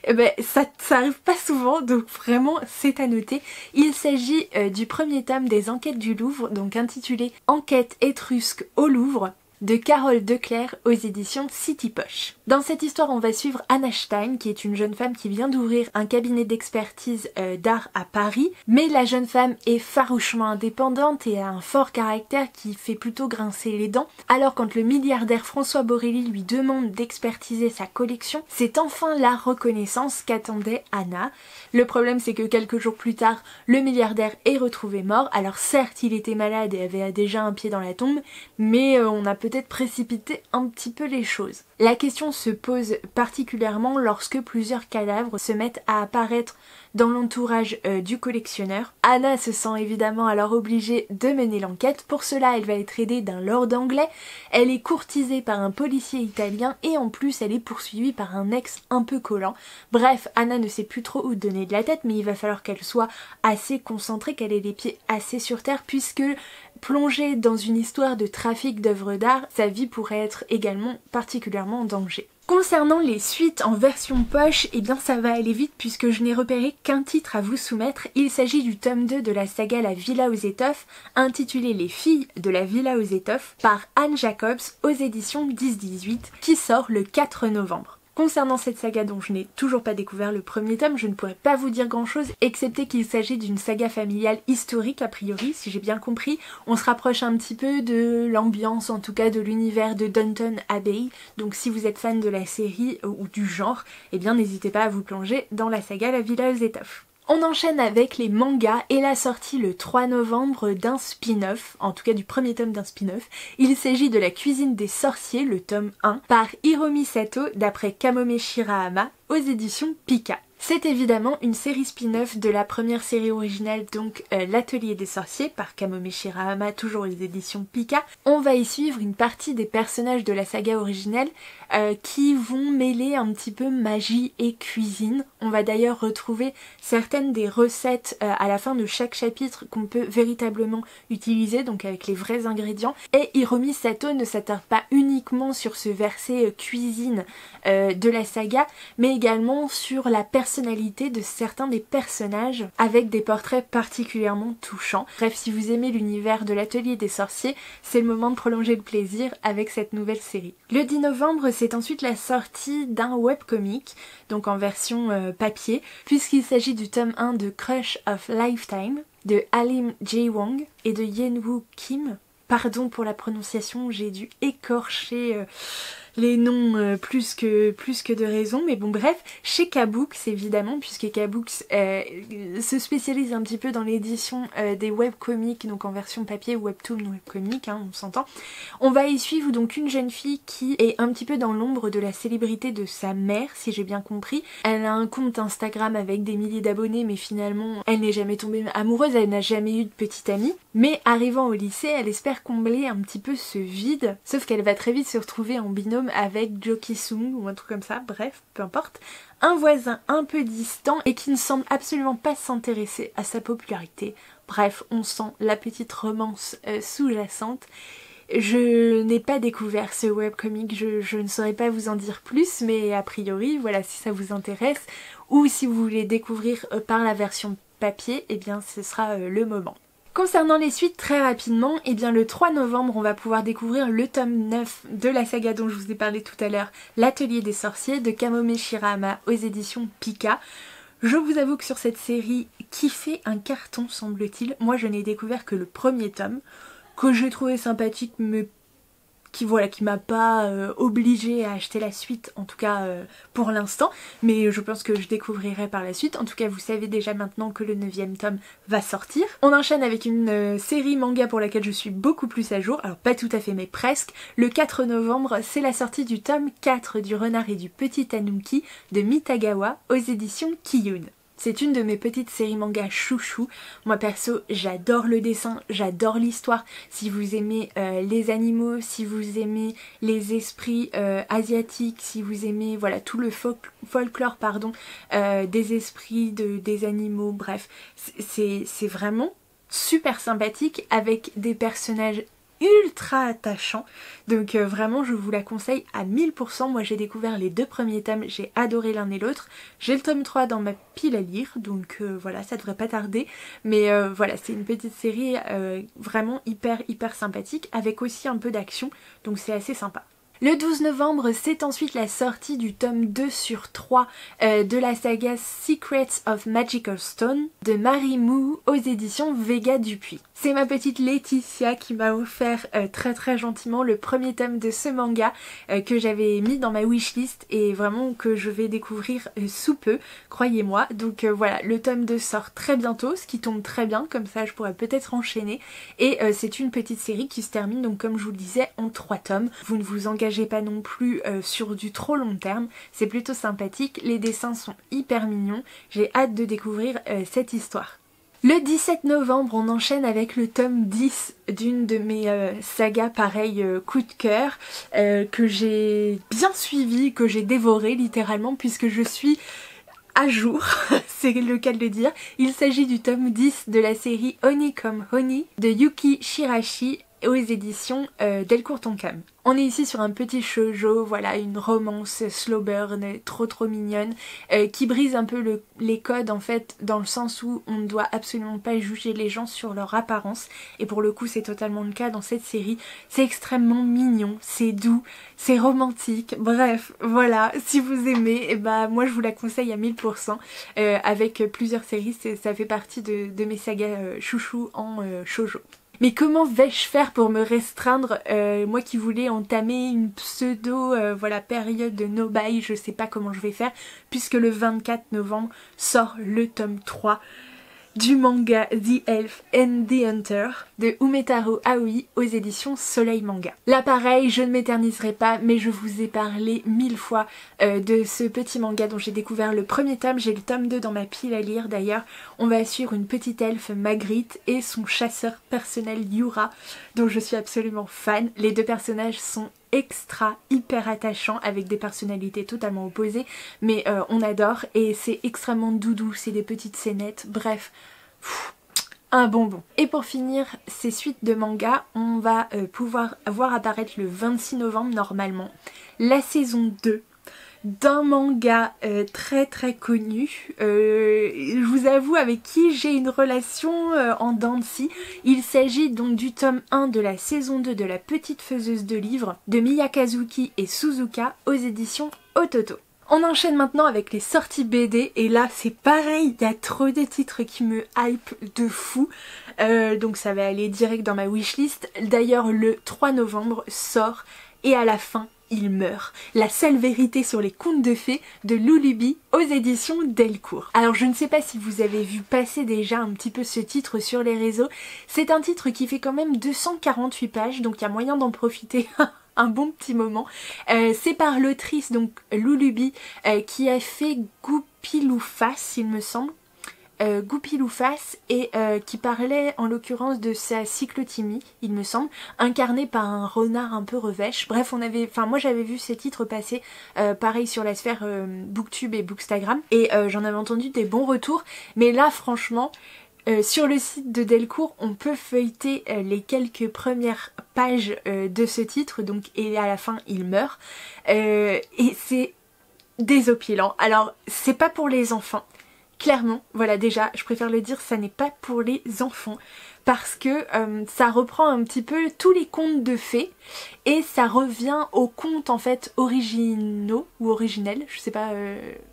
S1: Et ben ça arrive pas souvent, donc vraiment c'est à noter. Il s'agit du premier tome des Enquêtes du Louvre, donc intitulé Enquête étrusque au Louvre, de Carole Declercq aux éditions City Poche. Dans cette histoire, on va suivre Anna Stein, qui est une jeune femme qui vient d'ouvrir un cabinet d'expertise d'art à Paris, mais la jeune femme est farouchement indépendante et a un fort caractère qui fait plutôt grincer les dents. Alors quand le milliardaire François Borelli lui demande d'expertiser sa collection, c'est enfin la reconnaissance qu'attendait Anna. Le problème, c'est que quelques jours plus tard, le milliardaire est retrouvé mort. Alors certes, il était malade et avait déjà un pied dans la tombe, mais on a peut-être précipité un petit peu les choses. La question se pose particulièrement lorsque plusieurs cadavres se mettent à apparaître dans l'entourage du collectionneur. Anna se sent évidemment alors obligée de mener l'enquête. Pour cela, elle va être aidée d'un lord anglais. Elle est courtisée par un policier italien et en plus, elle est poursuivie par un ex un peu collant. Bref, Anna ne sait plus trop où donner de la tête, mais il va falloir qu'elle soit assez concentrée, qu'elle ait les pieds assez sur terre, puisque plongée dans une histoire de trafic d'œuvres d'art, sa vie pourrait être également particulièrement en danger. Concernant les suites en version poche, eh bien ça va aller vite puisque je n'ai repéré qu'un titre à vous soumettre. Il s'agit du tome 2 de la saga La Villa aux étoffes, intitulé Les filles de la Villa aux étoffes, par Anne Jacobs aux éditions 10-18, qui sort le 4 novembre. Concernant cette saga dont je n'ai toujours pas découvert le premier tome, je ne pourrais pas vous dire grand chose, excepté qu'il s'agit d'une saga familiale historique a priori, si j'ai bien compris. On se rapproche un petit peu de l'ambiance, en tout cas de l'univers de Downton Abbey, donc si vous êtes fan de la série ou du genre, eh bien n'hésitez pas à vous plonger dans la saga La Villa aux étoffes. On enchaîne avec les mangas et la sortie le 3 novembre d'un spin-off, en tout cas du premier tome d'un spin-off. Il s'agit de La cuisine des sorciers, le tome 1, par Hiromi Sato d'après Kamome Shirahama aux éditions Pika. C'est évidemment une série spin-off de la première série originale, donc L'Atelier des Sorciers par Kamome Shirahama, toujours aux éditions Pika. On va y suivre une partie des personnages de la saga originale qui vont mêler un petit peu magie et cuisine. On va d'ailleurs retrouver certaines des recettes à la fin de chaque chapitre qu'on peut véritablement utiliser, donc avec les vrais ingrédients. Et Hiromi Sato ne s'attarde pas uniquement sur ce verset cuisine de la saga, mais également sur la personnalité de certains des personnages avec des portraits particulièrement touchants. Bref, si vous aimez l'univers de l'Atelier des Sorciers, c'est le moment de prolonger le plaisir avec cette nouvelle série. Le 10 novembre, c'est ensuite la sortie d'un webcomic, donc en version papier, puisqu'il s'agit du tome 1 de Crush of Lifetime de Alim J. Wong et de Yenwoo Kim. Pardon pour la prononciation, j'ai dû écorcher les noms plus que de raison, mais bon bref, chez Kabooks évidemment, puisque Kabooks se spécialise un petit peu dans l'édition des webcomics, donc en version papier, webtoon, webcomic, hein, on s'entend. On va y suivre donc une jeune fille qui est un petit peu dans l'ombre de la célébrité de sa mère, si j'ai bien compris. Elle a un compte Instagram avec des milliers d'abonnés, mais finalement elle n'est jamais tombée amoureuse, elle n'a jamais eu de petite amie. Mais arrivant au lycée, elle espère combler un petit peu ce vide, sauf qu'elle va très vite se retrouver en binôme avec Jo Ki-sung ou un truc comme ça, bref, peu importe. Un voisin un peu distant et qui ne semble absolument pas s'intéresser à sa popularité. Bref, on sent la petite romance sous-jacente. Je n'ai pas découvert ce webcomic, je ne saurais pas vous en dire plus, mais a priori, voilà, si ça vous intéresse, ou si vous voulez découvrir par la version papier, eh bien ce sera le moment. Concernant les suites, très rapidement, eh bien le 3 novembre, on va pouvoir découvrir le tome 9 de la saga dont je vous ai parlé tout à l'heure, L'Atelier des Sorciers de Kamome Shirahama aux éditions Pika. Je vous avoue que sur cette série, qui fait un carton semble-t-il, moi je n'ai découvert que le premier tome, que j'ai trouvé sympathique, mais qui m'a pas obligée à acheter la suite, en tout cas pour l'instant, mais je pense que je découvrirai par la suite. En tout cas, vous savez déjà maintenant que le 9e tome va sortir. On enchaîne avec une série manga pour laquelle je suis beaucoup plus à jour, alors pas tout à fait mais presque. Le 4 novembre, c'est la sortie du tome 4 du Renard et du Petit Tanuki de Mitagawa aux éditions Kiyun. C'est une de mes petites séries manga chouchou. Moi perso, j'adore le dessin, j'adore l'histoire. Si vous aimez les animaux, si vous aimez les esprits asiatiques, si vous aimez voilà tout le folklore des esprits, des animaux, bref, c'est vraiment super sympathique avec des personnages ultra attachant, donc vraiment je vous la conseille à 1000%. Moi j'ai découvert les 2 premiers tomes, j'ai adoré l'un et l'autre, j'ai le tome 3 dans ma pile à lire, donc voilà, ça devrait pas tarder, mais voilà, c'est une petite série vraiment hyper sympathique, avec aussi un peu d'action, donc c'est assez sympa. Le 12 novembre, c'est ensuite la sortie du tome 2 sur 3 de la saga Secrets of Magical Stone de Marie Mu aux éditions Vega Dupuis. C'est ma petite Laetitia qui m'a offert très gentiment le premier tome de ce manga que j'avais mis dans ma wishlist et vraiment que je vais découvrir sous peu, croyez-moi. Donc voilà, le tome 2 sort très bientôt, ce qui tombe très bien, comme ça je pourrais peut-être enchaîner. Et c'est une petite série qui se termine, donc comme je vous le disais, en 3 tomes. Vous ne vous engagez pas non plus sur du trop long terme, c'est plutôt sympathique, les dessins sont hyper mignons, j'ai hâte de découvrir cette histoire. Le 17 novembre, on enchaîne avec le tome 10 d'une de mes sagas pareil coup de cœur que j'ai bien suivi, que j'ai dévoré littéralement puisque je suis à jour, c'est le cas de le dire. Il s'agit du tome 10 de la série Honeycomb Honey de Yuki Shirashi aux éditions Delcourt Tonkam. On est ici sur un petit shoujo, voilà, une romance slow burn trop mignonne qui brise un peu les codes en fait, dans le sens où on ne doit absolument pas juger les gens sur leur apparence, et pour le coup c'est totalement le cas dans cette série. C'est extrêmement mignon, c'est doux, c'est romantique, bref voilà, si vous aimez, et bah moi je vous la conseille à 1000%, avec plusieurs séries, ça fait partie de mes sagas chouchou en shoujo. Mais comment vais-je faire pour me restreindre, moi qui voulais entamer une pseudo voilà, période de no-buy, je sais pas comment je vais faire, puisque le 24 novembre sort le tome 3 du manga The Elf and the Hunter de Umetaro Aoi aux éditions Soleil Manga. Là pareil, je ne m'éterniserai pas, mais je vous ai parlé 1000 fois de ce petit manga dont j'ai découvert le premier tome, j'ai le tome 2 dans ma pile à lire d'ailleurs. On va suivre une petite elfe Magritte et son chasseur personnel Yura, dont je suis absolument fan. Les 2 personnages sont hyper attachants avec des personnalités totalement opposées, mais on adore et c'est extrêmement doudou, c'est des petites scénettes, bref, un bonbon. Et pour finir ces suites de mangas, on va pouvoir voir apparaître le 26 novembre normalement la saison 2 d'un manga très connu, je vous avoue avec qui j'ai une relation en dents de scie. Il s'agit donc du tome 1 de la saison 2 de La Petite Faiseuse de Livres de Miyakazuki et Suzuka aux éditions Ototo. On enchaîne maintenant avec les sorties BD et là c'est pareil, il y a trop de titres qui me hype de fou, donc ça va aller direct dans ma wishlist. D'ailleurs le 3 novembre sort Et à la fin, il meurt. La seule vérité sur les contes de fées de Lulubi aux éditions Delcourt. Alors je ne sais pas si vous avez vu passer déjà un petit peu ce titre sur les réseaux. C'est un titre qui fait quand même 248 pages, donc il y a moyen d'en profiter un bon petit moment. C'est par l'autrice donc Lulubi qui a fait Goupil-ou-Face, il me semble. Goupil-ou-Face et qui parlait en l'occurrence de sa cyclothymie, il me semble, incarnée par un renard un peu revêche. Bref, moi j'avais vu ces titres passer pareil sur la sphère Booktube et Bookstagram et j'en avais entendu des bons retours, mais là franchement sur le site de Delcourt on peut feuilleter les quelques premières pages de ce titre, donc et à la fin il meurt, et c'est désopilant. Alors c'est pas pour les enfants. Clairement, voilà, déjà, je préfère le dire, ça n'est pas pour les enfants parce que ça reprend un petit peu tous les contes de fées et ça revient aux contes en fait originaux ou originels, je sais pas,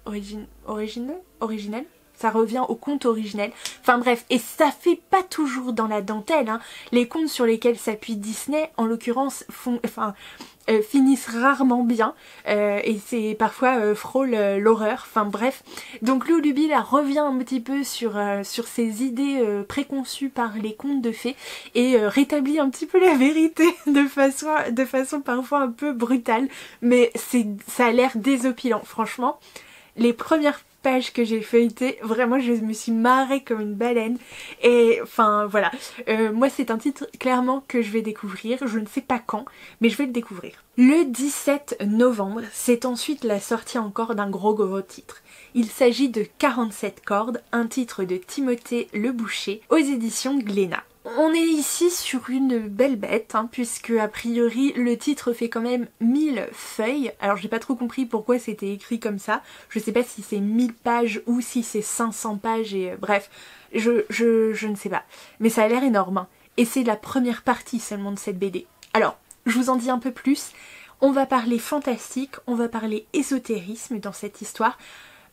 S1: originel. Ça revient aux contes originels. Enfin bref, et ça fait pas toujours dans la dentelle, hein. Les contes sur lesquels s'appuie Disney, en l'occurrence, finissent rarement bien et c'est parfois frôle l'horreur, enfin bref. Donc Lulubi là revient un petit peu sur ses idées préconçues par les contes de fées et rétablit un petit peu la vérité de façon parfois un peu brutale, mais ça a l'air désopilant. Franchement, les premières pages que j'ai feuilletées, vraiment je me suis marrée comme une baleine et enfin voilà, moi c'est un titre clairement que je vais découvrir, je ne sais pas quand mais je vais le découvrir. Le 17 novembre c'est ensuite la sortie encore d'un gros titre. Il s'agit de 47 cordes, un titre de Timothée Le Boucher aux éditions Glénat. On est ici sur une belle bête, hein, puisque a priori le titre fait quand même 1000 feuilles. Alors j'ai pas trop compris pourquoi c'était écrit comme ça. Je sais pas si c'est 1000 pages ou si c'est 500 pages et bref, je ne sais pas. Mais ça a l'air énorme, hein. Et c'est la première partie seulement de cette BD. Alors, je vous en dis un peu plus. On va parler fantastique, on va parler ésotérisme dans cette histoire.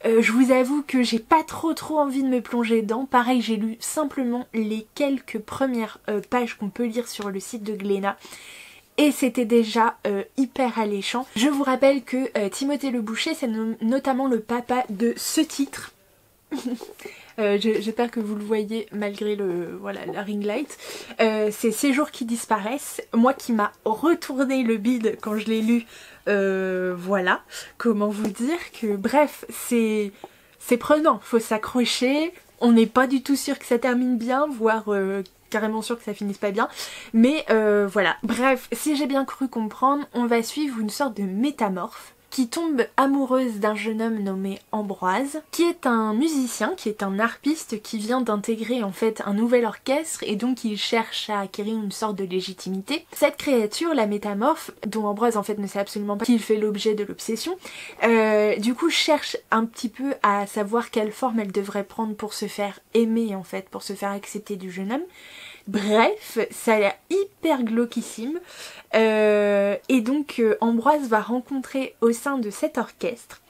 S1: Je vous avoue que j'ai pas trop envie de me plonger dedans. Pareil, j'ai lu simplement les quelques premières pages qu'on peut lire sur le site de Glénat. Et c'était déjà hyper alléchant. Je vous rappelle que Timothée Le Boucher, c'est notamment le papa de ce titre. J'espère que vous le voyez malgré la ring light. C'est Ces jours qui disparaissent. Moi qui m'a retourné le bide quand je l'ai lu. Voilà, comment vous dire que bref, c'est prenant, faut s'accrocher. On n'est pas du tout sûr que ça termine bien, voire carrément sûr que ça finisse pas bien. Mais voilà, bref, si j'ai bien cru comprendre, on va suivre une sorte de métamorphe qui tombe amoureuse d'un jeune homme nommé Ambroise, qui est un musicien, qui est un harpiste qui vient d'intégrer en fait un nouvel orchestre et donc il cherche à acquérir une sorte de légitimité. Cette créature, la métamorphe, dont Ambroise en fait ne sait absolument pas qu'il fait l'objet de l'obsession, du coup cherche un petit peu à savoir quelle forme elle devrait prendre pour se faire aimer en fait, pour se faire accepter du jeune homme. Bref, ça a l'air hyper glauquissime. Et donc Ambroise va rencontrer au sein de cet orchestre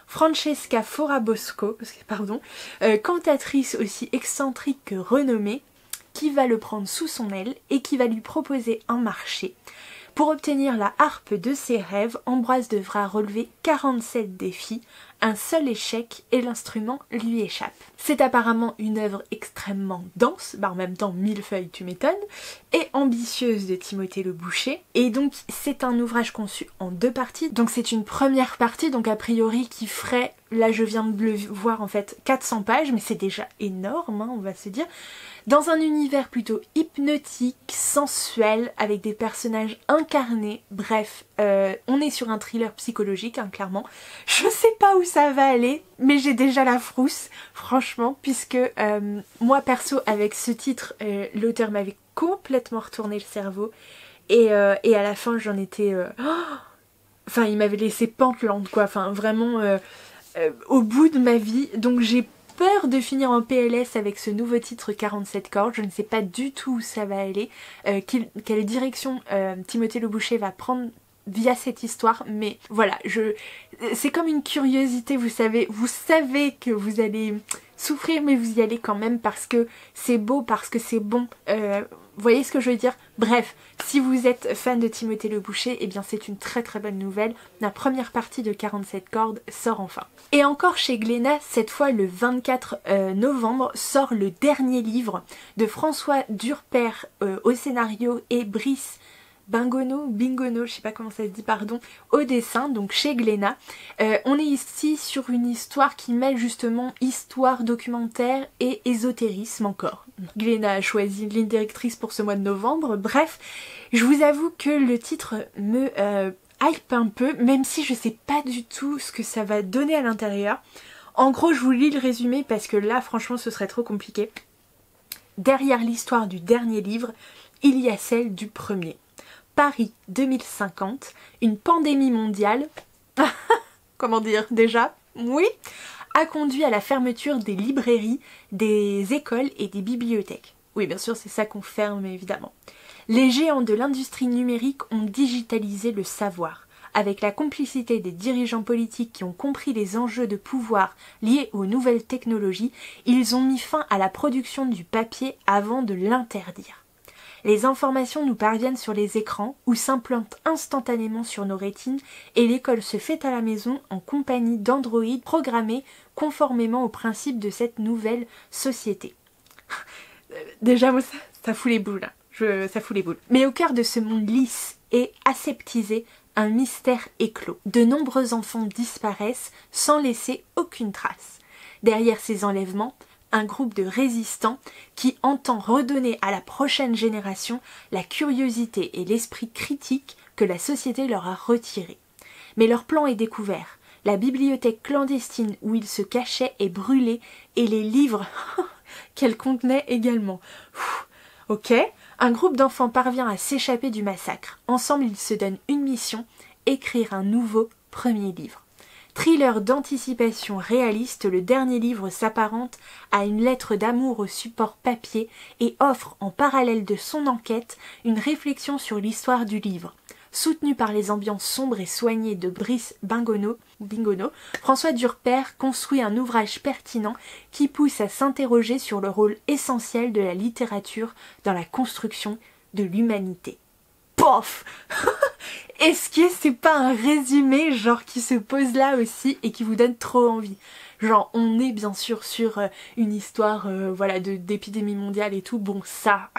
S1: Francesca Forabosco, cantatrice aussi excentrique que renommée, qui va le prendre sous son aile et qui va lui proposer un marché. Pour obtenir la harpe de ses rêves, Ambroise devra relever 47 défis. Un seul échec et l'instrument lui échappe. C'est apparemment une œuvre extrêmement dense, en même temps 1000 feuilles tu m'étonnes, et ambitieuse de Timothée Le Boucher. Et donc c'est un ouvrage conçu en 2 parties. Donc c'est une première partie, donc a priori qui ferait, là je viens de le voir en fait, 400 pages, mais c'est déjà énorme, hein, on va se dire. Dans un univers plutôt hypnotique, sensuel, avec des personnages incarnés, bref, on est sur un thriller psychologique, hein, clairement. Je sais pas où ça va aller, mais j'ai déjà la frousse, franchement, puisque moi perso, avec ce titre, l'auteur m'avait complètement retourné le cerveau, et à la fin j'en étais... Enfin, il m'avait laissé pantelante, quoi, enfin vraiment au bout de ma vie, donc j'ai peur de finir en PLS avec ce nouveau titre 47 cordes. Je ne sais pas du tout où ça va aller, quelle direction Timothée Le Boucher va prendre via cette histoire, mais voilà, c'est comme une curiosité, vous savez que vous allez souffrir, mais vous y allez quand même parce que c'est beau, parce que c'est bon. Vous voyez ce que je veux dire? Bref, si vous êtes fan de Timothée Le Boucher, eh bien c'est une très bonne nouvelle. La première partie de 47 cordes sort enfin. Et encore chez Glénat, cette fois le 24 novembre, sort le dernier livre de François Durper au scénario et Brice Bingono, je sais pas comment ça se dit, pardon, au dessin, donc chez Glénat. On est ici sur une histoire qui mêle justement histoire, documentaire et ésotérisme encore. Glénat a choisi une ligne directrice pour ce mois de novembre. Bref, je vous avoue que le titre me hype un peu, même si je sais pas du tout ce que ça va donner à l'intérieur. En gros, je vous lis le résumé parce que là, franchement, ce serait trop compliqué. Derrière l'histoire du dernier livre, il y a celle du premier. Paris 2050, une pandémie mondiale, comment dire déjà, oui, a conduit à la fermeture des librairies, des écoles et des bibliothèques. Oui, bien sûr, c'est ça qu'on ferme, évidemment. Les géants de l'industrie numérique ont digitalisé le savoir. Avec la complicité des dirigeants politiques qui ont compris les enjeux de pouvoir liés aux nouvelles technologies, ils ont mis fin à la production du papier avant de l'interdire. Les informations nous parviennent sur les écrans ou s'implantent instantanément sur nos rétines et l'école se fait à la maison en compagnie d'androïdes programmés conformément aux principes de cette nouvelle société. Déjà, moi, ça fout les boules, hein. Ça fout les boules. Mais au cœur de ce monde lisse et aseptisé, un mystère éclot. De nombreux enfants disparaissent sans laisser aucune trace. Derrière ces enlèvements, un groupe de résistants qui entend redonner à la prochaine génération la curiosité et l'esprit critique que la société leur a retirés. Mais leur plan est découvert. La bibliothèque clandestine où ils se cachaient est brûlée et les livres qu'elle contenait également. Ok. Un groupe d'enfants parvient à s'échapper du massacre. Ensemble, ils se donnent une mission, écrire un nouveau premier livre. Thriller d'anticipation réaliste, le dernier livre s'apparente à une lettre d'amour au support papier et offre en parallèle de son enquête une réflexion sur l'histoire du livre. Soutenu par les ambiances sombres et soignées de Brice Bingono, François Durper construit un ouvrage pertinent qui pousse à s'interroger sur le rôle essentiel de la littérature dans la construction de l'humanité. Pof. Est-ce que c'est pas un résumé genre qui se pose là aussi et qui vous donne trop envie? Genre on est bien sûr sur une histoire voilà d'épidémie mondiale et tout, bon ça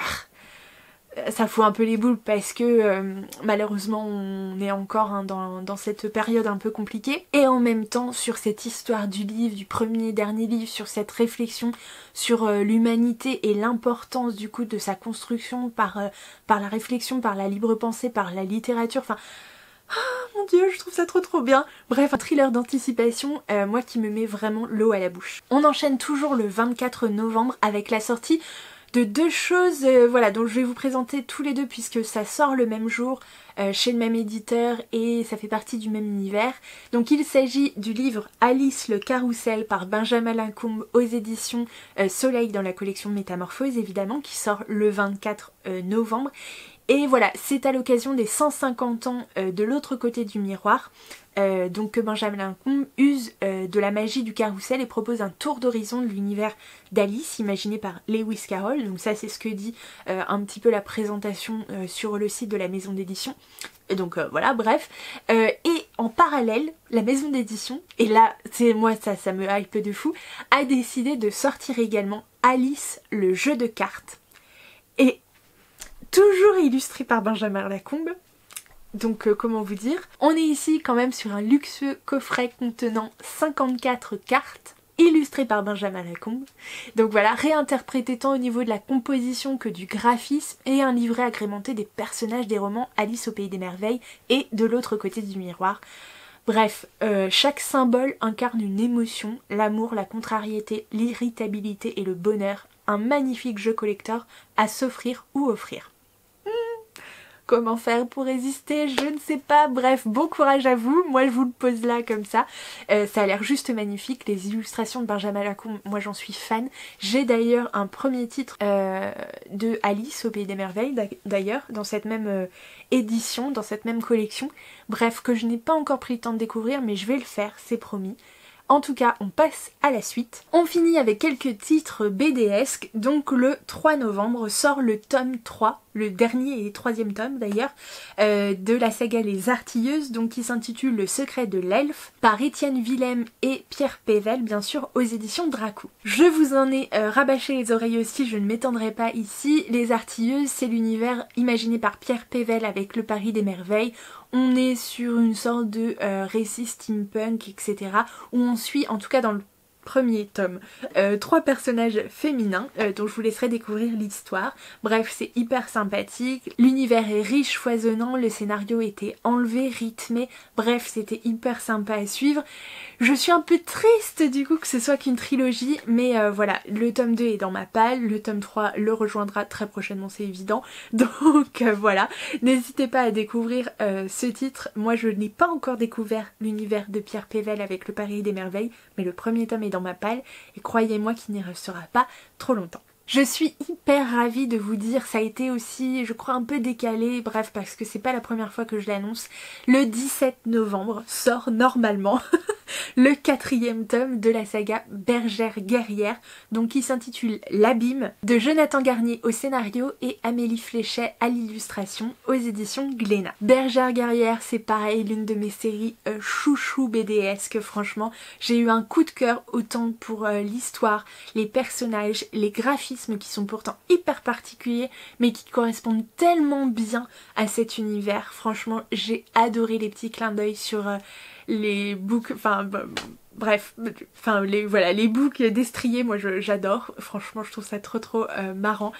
S1: fout un peu les boules parce que malheureusement on est encore dans cette période un peu compliquée, et en même temps sur cette histoire du livre, du premier dernier livre, sur cette réflexion sur l'humanité et l'importance du coup de sa construction par la réflexion, par la libre pensée, par la littérature, enfin mon dieu, je trouve ça trop bien. Bref, un thriller d'anticipation, moi qui me met vraiment l'eau à la bouche. On enchaîne toujours le 24 novembre avec la sortie de deux choses voilà, dont je vais vous présenter tous les deux puisque ça sort le même jour chez le même éditeur et ça fait partie du même univers. Donc il s'agit du livre Alice le Carrousel par Benjamin Lacombe aux éditions Soleil dans la collection Métamorphose évidemment, qui sort le 24 novembre. Et voilà, c'est à l'occasion des 150 ans de l'autre côté du miroir, donc que Benjamin Lacombe use de la magie du carrousel et propose un tour d'horizon de l'univers d'Alice imaginé par Lewis Carroll. Donc ça c'est ce que dit un petit peu la présentation sur le site de la maison d'édition. Et donc voilà, bref. Et en parallèle, la maison d'édition, et là c'est moi ça me hype de fou, a décidé de sortir également Alice le jeu de cartes. Et toujours illustré par Benjamin Lacombe. Donc comment vous dire, on est ici quand même sur un luxueux coffret contenant 54 cartes illustrées par Benjamin Lacombe. Donc voilà, réinterprété tant au niveau de la composition que du graphisme, et un livret agrémenté des personnages des romans Alice au pays des merveilles et de l'autre côté du miroir. Bref, chaque symbole incarne une émotion, l'amour, la contrariété, l'irritabilité et le bonheur. Un magnifique jeu collector à s'offrir ou offrir. Comment faire pour résister? Je ne sais pas. Bref, bon courage à vous. Moi, je vous le pose là comme ça. Ça a l'air juste magnifique. Les illustrations de Benjamin Lacombe, moi, j'en suis fan. J'ai d'ailleurs un premier titre de Alice au pays des merveilles, d'ailleurs, dans cette même édition, dans cette même collection. Bref, que je n'ai pas encore pris le temps de découvrir, mais je vais le faire, c'est promis. En tout cas, on passe à la suite. On finit avec quelques titres BDesques. Donc le 3 novembre sort le tome 3, le dernier et troisième tome d'ailleurs, de la saga Les Artilleuses, donc qui s'intitule Le secret de l'elfe, par Étienne Willem et Pierre Pével, bien sûr, aux éditions Dracou. Je vous en ai rabâché les oreilles aussi, je ne m'étendrai pas ici. Les Artilleuses, c'est l'univers imaginé par Pierre Pével avec Le Paris des Merveilles. On est sur une sorte de récit steampunk, etc. où on suit, en tout cas dans le premier tome, 3 personnages féminins dont je vous laisserai découvrir l'histoire. Bref, c'est hyper sympathique, l'univers est riche, foisonnant, le scénario était enlevé, rythmé, bref, c'était hyper sympa à suivre. Je suis un peu triste du coup que ce soit qu'une trilogie, mais voilà, le tome 2 est dans ma palle, le tome 3 le rejoindra très prochainement, c'est évident, donc voilà, n'hésitez pas à découvrir ce titre. Moi je n'ai pas encore découvert l'univers de Pierre Pével avec Le Paris des Merveilles, mais le premier tome est dans ma palle, et croyez-moi qu'il n'y restera pas trop longtemps. Je suis hyper ravie de vous dire, ça a été aussi, je crois, un peu décalé, bref, parce que c'est pas la première fois que je l'annonce. Le 17 novembre sort normalement le 4e tome de la saga Bergère guerrière, donc qui s'intitule L'Abîme, de Jonathan Garnier au scénario et Amélie Fléchet à l'illustration, aux éditions Glénat. Bergère guerrière, c'est pareil, l'une de mes séries chouchou BDesques, franchement. J'ai eu un coup de cœur autant pour l'histoire, les personnages, les graphismes qui sont pourtant hyper particuliers mais qui correspondent tellement bien à cet univers. Franchement, j'ai adoré les petits clins d'œil sur les books, enfin bref, voilà, les books d'Estrier, moi j'adore, franchement je trouve ça trop marrant.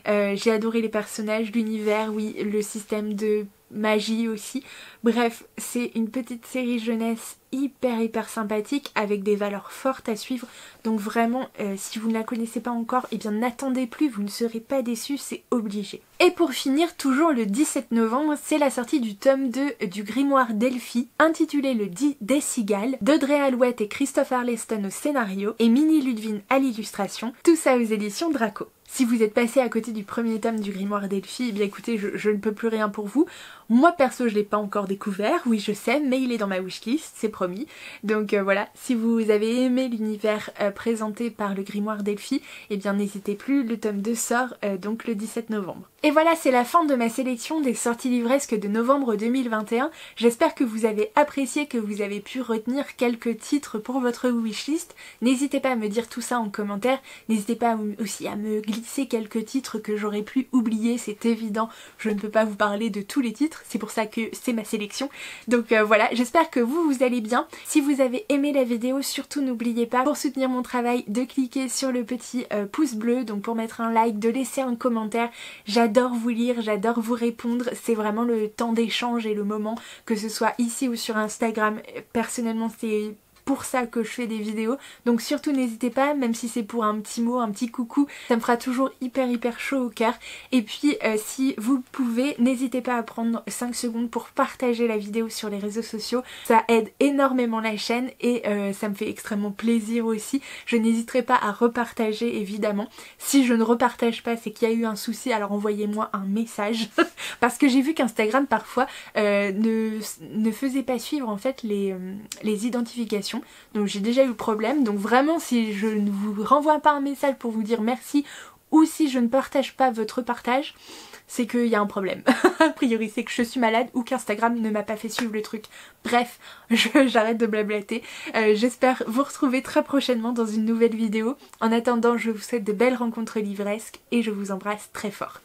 S1: J'ai adoré les personnages, l'univers, oui, le système de magie aussi. Bref, c'est une petite série jeunesse hyper sympathique avec des valeurs fortes à suivre. Donc vraiment, si vous ne la connaissez pas encore, eh bien n'attendez plus, vous ne serez pas déçus, c'est obligé. Et pour finir, toujours le 17 novembre, c'est la sortie du tome 2 du grimoire d'Elphie, intitulé Le Dit des Cigales, d'Audrey Alouette et Christophe Arleston au scénario, et Minnie Ludwin à l'illustration, tout ça aux éditions Draco. Si vous êtes passé à côté du premier tome du grimoire d'Elphie, eh bien écoutez, je ne peux plus rien pour vous. Moi perso, je l'ai pas encore découvert, oui je sais, mais il est dans ma wishlist, c'est promis. Donc voilà, si vous avez aimé l'univers présenté par le grimoire d'Elphie, eh bien n'hésitez plus, le tome 2 sort donc le 17 novembre. Et voilà, c'est la fin de ma sélection des sorties livresques de novembre 2021. J'espère que vous avez apprécié, que vous avez pu retenir quelques titres pour votre wishlist. N'hésitez pas à me dire tout ça en commentaire, n'hésitez pas aussi à me glisser quelques titres que j'aurais pu oublier, c'est évident, je ne peux pas vous parler de tous les titres, c'est pour ça que c'est ma sélection. Donc voilà, j'espère que vous allez bien. Si vous avez aimé la vidéo, surtout n'oubliez pas, pour soutenir mon travail, de cliquer sur le petit pouce bleu, donc pour mettre un like, de laisser un commentaire. J'adore vous lire, j'adore vous répondre, c'est vraiment le temps d'échange et le moment, que ce soit ici ou sur Instagram. Personnellement, c'est pour ça que je fais des vidéos, donc surtout n'hésitez pas, même si c'est pour un petit mot, un petit coucou, ça me fera toujours hyper chaud au cœur. Et puis si vous pouvez, n'hésitez pas à prendre 5 secondes pour partager la vidéo sur les réseaux sociaux, ça aide énormément la chaîne et ça me fait extrêmement plaisir aussi. Je n'hésiterai pas à repartager évidemment. Si je ne repartage pas, c'est qu'il y a eu un souci, alors envoyez-moi un message parce que j'ai vu qu'Instagram parfois ne faisait pas suivre en fait les identifications. Donc j'ai déjà eu le problème, donc vraiment si je ne vous renvoie pas un message pour vous dire merci ou si je ne partage pas votre partage, c'est qu'il y a un problème. A priori c'est que je suis malade ou qu'Instagram ne m'a pas fait suivre le truc. Bref, j'arrête de blablater. J'espère vous retrouver très prochainement dans une nouvelle vidéo. En attendant, je vous souhaite de belles rencontres livresques et je vous embrasse très fort.